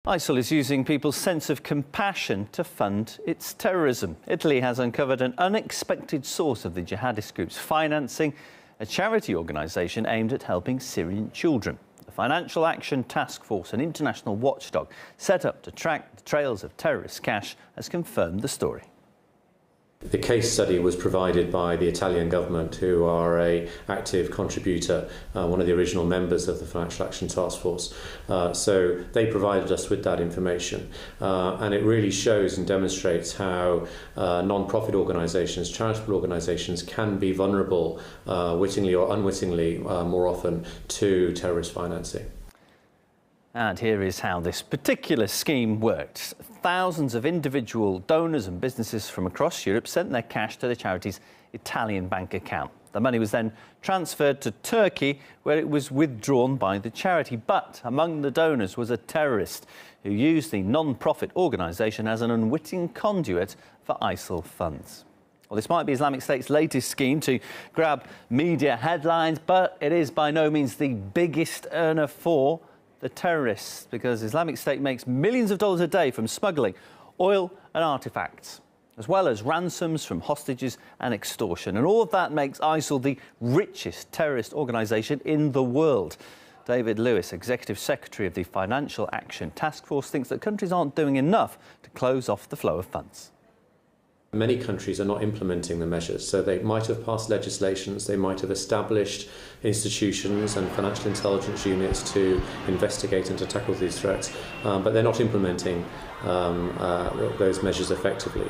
ISIL is using people's sense of compassion to fund its terrorism. Italy has uncovered an unexpected source of the jihadist group's financing, a charity organisation aimed at helping Syrian children. The Financial Action Task Force, an international watchdog set up to track the trails of terrorist cash, has confirmed the story. The case study was provided by the Italian government, who are an active contributor, one of the original members of the Financial Action Task Force. So they provided us with that information, and it really shows and demonstrates how non-profit organisations, charitable organisations, can be vulnerable, wittingly or unwittingly, more often, to terrorist financing. And here is how this particular scheme worked. Thousands of individual donors and businesses from across Europe sent their cash to the charity's Italian bank account. The money was then transferred to Turkey, where it was withdrawn by the charity. But among the donors was a terrorist who used the non-profit organisation as an unwitting conduit for ISIL funds. Well, this might be Islamic State's latest scheme to grab media headlines, but it is by no means the biggest earner for the terrorists, because Islamic State makes millions of dollars a day from smuggling oil and artefacts, as well as ransoms from hostages and extortion. And all of that makes ISIL the richest terrorist organisation in the world. David Lewis, Executive Secretary of the Financial Action Task Force, thinks that countries aren't doing enough to close off the flow of funds. Many countries are not implementing the measures, so they might have passed legislations, they might have established institutions and financial intelligence units to investigate and to tackle these threats, but they're not implementing those measures effectively.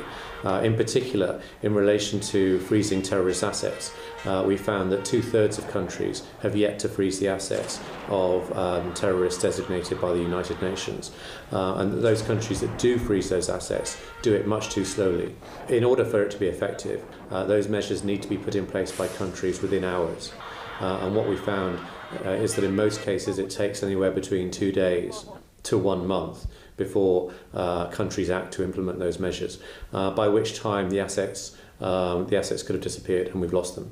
In particular, in relation to freezing terrorist assets, we found that 2/3 of countries have yet to freeze the assets of terrorists designated by the United Nations. And those countries that do freeze those assets do it much too slowly. In order for it to be effective, those measures need to be put in place by countries within hours. And what we found is that in most cases it takes anywhere between 2 days to 1 month before countries act to implement those measures, by which time the assets could have disappeared and we've lost them.